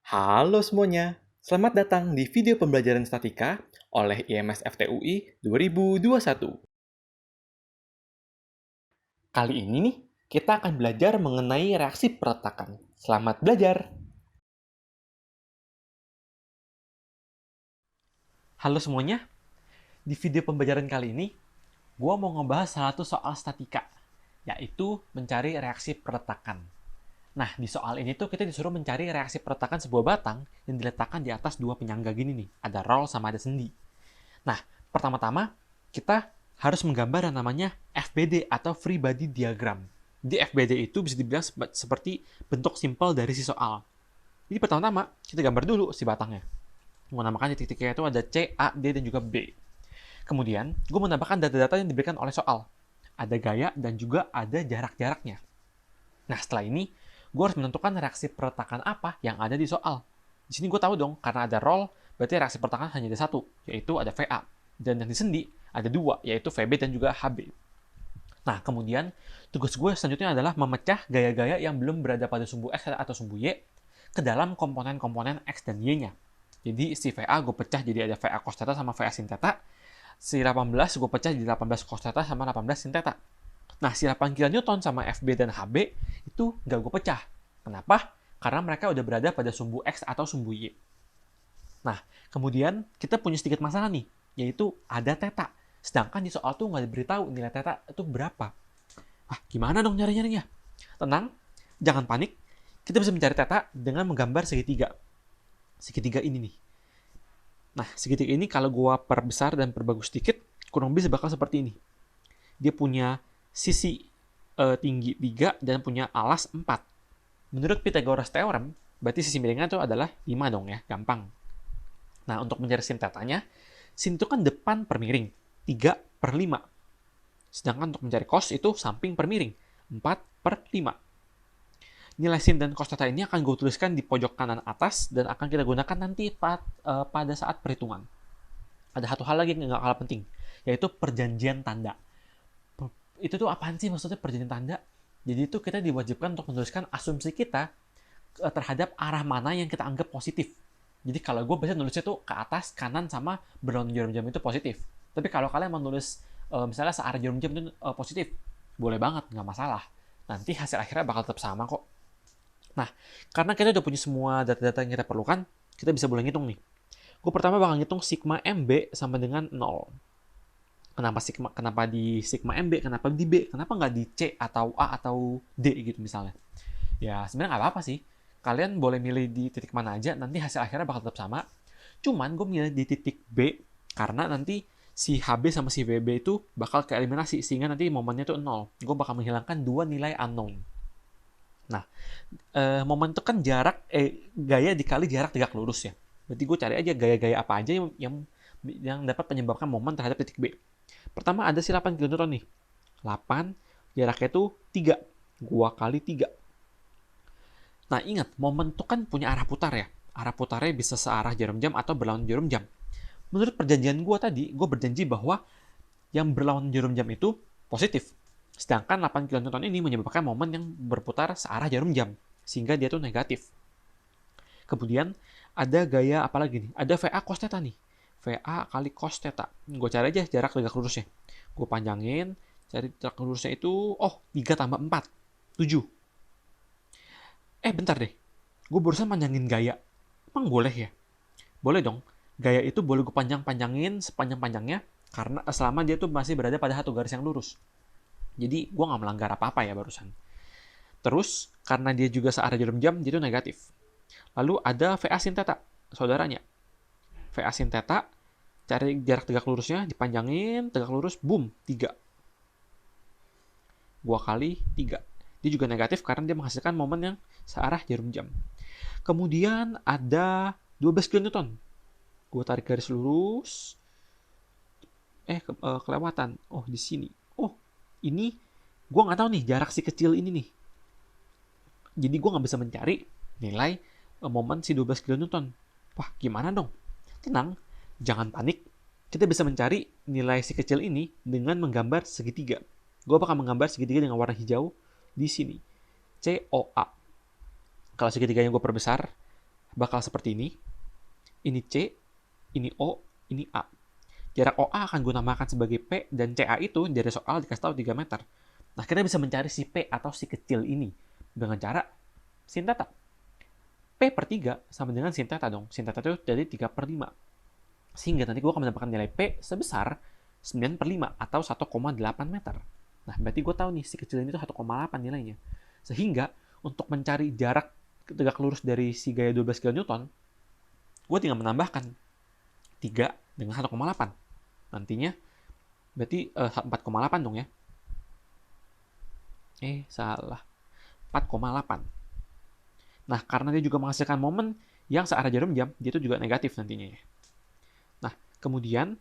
Halo semuanya, selamat datang di video pembelajaran statika oleh IMS FTUI 2021. Kali ini nih, kita akan belajar mengenai reaksi perletakan. Selamat belajar! Halo semuanya, di video pembelajaran kali ini, gue mau ngebahas salah satu soal statika, yaitu mencari reaksi perletakan. Nah, di soal ini tuh kita disuruh mencari reaksi perletakan sebuah batang yang diletakkan di atas dua penyangga gini nih, ada roll sama ada sendi. Nah, pertama-tama kita harus menggambar yang namanya FBD atau Free Body Diagram. Di FBD itu bisa dibilang seperti bentuk simpel dari si soal. Jadi pertama-tama kita gambar dulu si batangnya. Menamakan titik-titiknya itu ada C, A, D, dan juga B. Kemudian, gue menambahkan data-data yang diberikan oleh soal. Ada gaya dan juga ada jarak-jaraknya. Nah, setelah ini, gue harus menentukan reaksi perletakan apa yang ada di soal. Di sini gue tahu dong, karena ada roll, berarti reaksi perletakan hanya ada satu, yaitu ada VA. Dan yang di sendi ada dua, yaitu VB dan juga HB. Nah, kemudian tugas gue selanjutnya adalah memecah gaya-gaya yang belum berada pada sumbu X atau sumbu Y ke dalam komponen-komponen X dan Y-nya. Jadi si VA gue pecah jadi ada VA cos theta sama VA sin theta. Si 18 gue pecah jadi 18 cos theta sama 18 sin theta. Nah, si 8 kN sama FB dan HB itu nggak gue pecah. Kenapa? Karena mereka udah berada pada sumbu X atau sumbu Y. Nah, kemudian kita punya sedikit masalah nih, yaitu ada theta. Sedangkan di soal tuh nggak diberitahu nilai theta itu berapa. Ah, gimana dong nyari-nyarinya? Tenang, jangan panik. Kita bisa mencari theta dengan menggambar segitiga. Segitiga ini nih. Nah, segitiga ini kalau gua perbesar dan perbagus sedikit, kurang lebih bakal seperti ini. Dia punya sisi tinggi 3 dan punya alas 4. Menurut Pythagoras Theorem, berarti sisi miringnya itu adalah 5 dong ya, gampang. Nah, untuk mencari sin tetanya, sin itu kan depan per miring, 3/5. Sedangkan untuk mencari cos itu samping per miring, 4/5. Nilai sin dan cos theta ini akan gue tuliskan di pojok kanan atas dan akan kita gunakan nanti pada saat perhitungan. Ada satu hal lagi yang nggak kalah penting, yaitu perjanjian tanda. Itu tuh apaan sih maksudnya perjanjian tanda? Jadi itu kita diwajibkan untuk menuliskan asumsi kita terhadap arah mana yang kita anggap positif. Jadi kalau gue biasanya nulisnya tuh ke atas, kanan, sama berlawanan jarum jam itu positif. Tapi kalau kalian mau nulis misalnya searah jarum jam itu positif, boleh banget, nggak masalah. Nanti hasil akhirnya bakal tetap sama kok. Nah, karena kita udah punya semua data-data yang kita perlukan, kita bisa mulai ngitung nih. Gue pertama bakal ngitung sigma MB sama dengan 0. Kenapa di sigma MB, kenapa di B, kenapa nggak di C atau A atau D gitu misalnya. Ya sebenarnya nggak apa-apa sih. Kalian boleh milih di titik mana aja, nanti hasil akhirnya bakal tetap sama. Cuman gue milih di titik B, karena nanti si HB sama si VB itu bakal keeliminasi, sehingga nanti momennya itu 0. Gue bakal menghilangkan dua nilai unknown. Nah, momen itu kan gaya dikali jarak tegak lurus ya. Berarti gue cari aja gaya-gaya apa aja yang dapat menyebabkan momen terhadap titik B. Pertama ada si 8 kN nih. 8, jaraknya itu 3. Gua kali 3. Nah ingat, momen itu kan punya arah putar ya. Arah putarnya bisa searah jarum jam atau berlawanan jarum jam. Menurut perjanjian gua tadi, gue berjanji bahwa yang berlawanan jarum jam itu positif. Sedangkan 8 kN ini menyebabkan momen yang berputar searah jarum jam. Sehingga dia tuh negatif. Kemudian ada gaya apa lagi nih? Ada VA cos theta nih. VA kali cos theta. Gue cari aja jarak tegak lurusnya. Gue panjangin, cari jarak lurusnya itu, 3 tambah 4, 7. Bentar deh. Gue barusan panjangin gaya. Emang boleh ya? Boleh dong. Gaya itu boleh gue panjangin sepanjang-panjangnya, karena selama dia tuh masih berada pada satu garis yang lurus. Jadi gue nggak melanggar apa-apa ya barusan. Terus, karena dia juga searah jarum jam, jadi itu negatif. Lalu ada VA sin theta, saudaranya. VA sin theta, cari jarak tegak lurusnya, dipanjangin, tegak lurus, boom, 3. 2 kali 3. Dia juga negatif karena dia menghasilkan momen yang searah jarum jam. Kemudian ada 12 kN. Gue tarik garis lurus. Kelewatan. Oh, di sini. Oh, ini gue nggak tahu nih jarak si kecil ini nih. Jadi gue nggak bisa mencari nilai momen si 12 kN. Wah, gimana dong? Tenang, jangan panik. Kita bisa mencari nilai si kecil ini dengan menggambar segitiga. Gue bakal menggambar segitiga dengan warna hijau di sini. COA. Kalau segitiganya gue perbesar, bakal seperti ini C, ini O, ini A. Jarak OA akan gue namakan sebagai P, dan CA itu dari soal dikasih tahu 3 meter. Nah, kita bisa mencari si P atau si kecil ini dengan cara sin theta. P per 3 sama dengan sin theta dong. Sin theta itu dari 3 per 5. Sehingga nanti gue akan mendapatkan nilai P sebesar 9 per 5 atau 1,8 meter. Nah, berarti gue tahu nih si kecil ini tuh 1,8 nilainya. Sehingga untuk mencari jarak tegak lurus dari si gaya 12 kN, gue tinggal menambahkan 3 dengan 1,8. Nantinya berarti 4,8 dong ya. Salah. 4,8. Nah, karena dia juga menghasilkan momen yang searah jarum jam, dia itu juga negatif nantinya ya. Nah, kemudian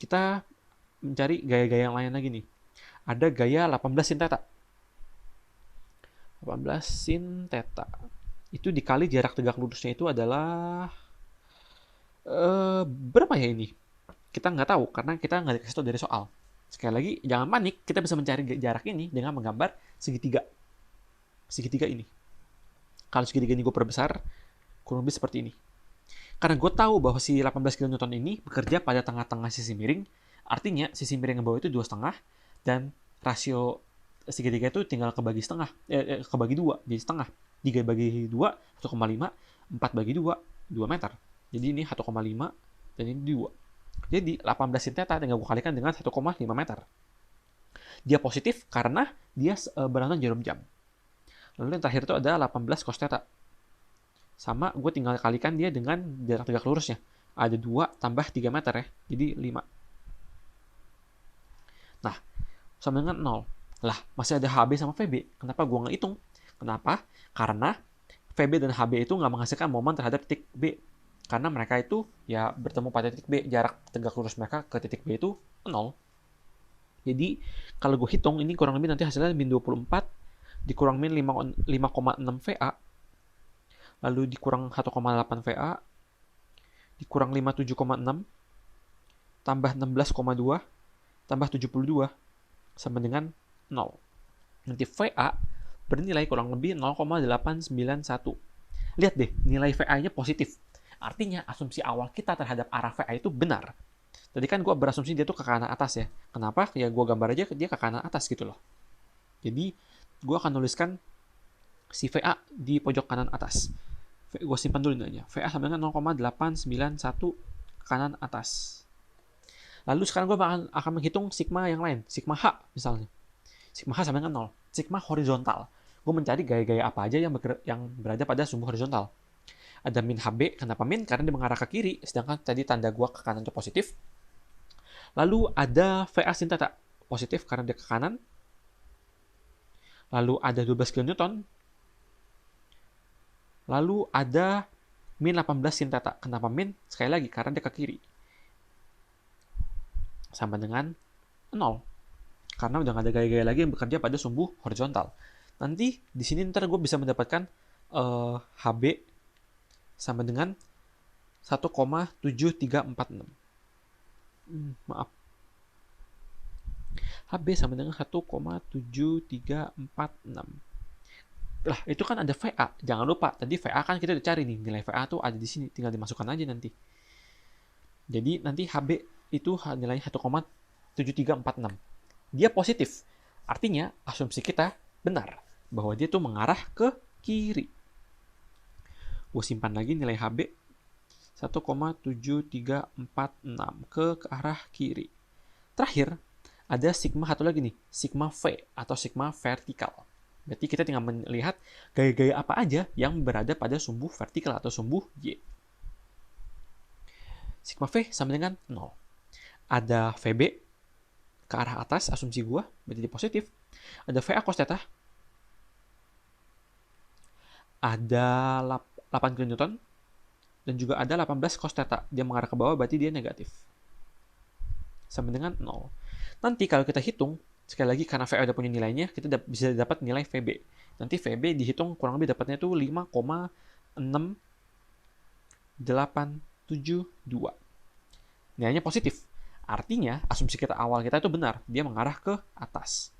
kita mencari gaya-gaya yang lain lagi nih. Ada gaya 18 sin theta. 18 sin theta. Itu dikali jarak tegak lurusnya itu adalah berapa ya ini? Kita nggak tahu karena kita nggak dikasih tahu dari soal. Sekali lagi, jangan panik, kita bisa mencari jarak ini dengan menggambar segitiga. Segitiga ini. Kalau segitiga ini gue perbesar, kurang lebih seperti ini. Karena gue tahu bahwa si 18 kN ini bekerja pada tengah-tengah sisi miring, artinya sisi miring yang bawah itu 2,5, dan rasio segitiga itu tinggal kebagi setengah, kebagi 2, jadi setengah. 3 bagi 2, 1,5, 4 bagi 2, 2 meter. Jadi ini 1,5, dan ini 2. Jadi 18 sin theta tinggal gue kalikan dengan 1,5 meter. Dia positif karena dia berlawanan jarum jam. Lalu yang terakhir itu ada 18 cos theta. Sama gue tinggal kalikan dia dengan jarak tegak lurusnya. Ada 2 tambah 3 meter ya. Jadi 5. Nah, sama dengan 0. Lah, masih ada HB sama VB. Kenapa gue nggak hitung? Kenapa? Karena VB dan HB itu nggak menghasilkan momen terhadap titik B. Karena mereka itu ya bertemu pada titik B. Jarak tegak lurus mereka ke titik B itu 0. Jadi, kalau gue hitung, ini kurang lebih nanti hasilnya min 24, dikurang min 5,6 VA, lalu dikurang 1,8 VA, dikurang 57,6, tambah 16,2, tambah 72, sama dengan 0. Nanti VA bernilai kurang lebih 0,891. Lihat deh, nilai VA-nya positif. Artinya asumsi awal kita terhadap arah VA itu benar. Tadi kan gue berasumsi dia tuh ke kanan atas ya. Kenapa? Ya gue gambar aja dia ke kanan atas gitu loh. Jadi gue akan nuliskan si VA di pojok kanan atas. Gue simpan dulu nilainya. VA sama dengan 0,891 ke kanan atas. Lalu sekarang gue akan menghitung sigma yang lain. Sigma H misalnya. Sigma H sama dengan 0. Sigma horizontal. Gue mencari gaya-gaya apa aja yang berada pada sumbu horizontal. Ada min HB, kenapa min? Karena dia mengarah ke kiri, sedangkan tadi tanda gua ke kanan itu positif. Lalu ada VA sin theta, positif karena dia ke kanan. Lalu ada 12 kN. Lalu ada min 18 sin theta. Kenapa min? Sekali lagi, karena dia ke kiri. Sama dengan 0. Karena udah nggak ada gaya-gaya lagi yang bekerja pada sumbu horizontal. Nanti di sini ntar gue bisa mendapatkan HB sama dengan 1,7346. Maaf. HB sama dengan 1,7346. Lah, itu kan ada VA. Jangan lupa, tadi VA kan kita udah cari nih. Nilai VA tuh ada di sini. Tinggal dimasukkan aja nanti. Jadi, nanti HB itu nilainya 1,7346. Dia positif. Artinya, asumsi kita benar. Bahwa dia tuh mengarah ke kiri. Gue simpan lagi nilai HB 1,7346 ke arah kiri. Terakhir, ada sigma satu lagi nih, sigma V atau sigma vertikal. Berarti kita tinggal melihat gaya-gaya apa aja yang berada pada sumbu vertikal atau sumbu Y. Sigma V sama dengan 0. Ada VB ke arah atas, asumsi gue, berarti dia positif. Ada VA cos theta. Ada 8 kN, dan juga ada 18 cos theta. Dia mengarah ke bawah, berarti dia negatif. Sama dengan 0. Nanti kalau kita hitung, sekali lagi karena VA udah punya nilainya, kita bisa dapat nilai VB. Nanti VB dihitung kurang lebih dapatnya itu 5,6872. Nilainya positif. Artinya, asumsi kita awal kita itu benar. Dia mengarah ke atas.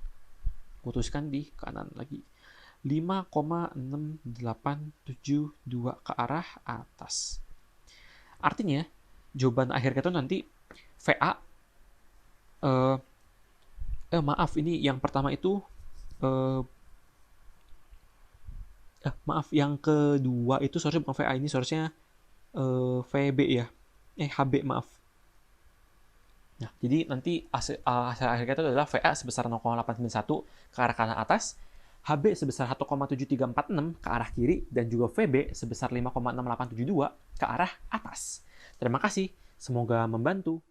Gue tuliskan di kanan lagi. 5,6872 ke arah atas. Artinya, jawaban akhir kita nanti VA, maaf, ini yang pertama itu, maaf, yang kedua itu seharusnya bukan VA, ini seharusnya VB ya. HB, maaf. Nah, jadi nanti hasil akhir kita adalah VA sebesar 0,891 ke arah kanan atas, HB sebesar 1,7346 ke arah kiri, dan juga VB sebesar 5,6872 ke arah atas. Terima kasih, semoga membantu.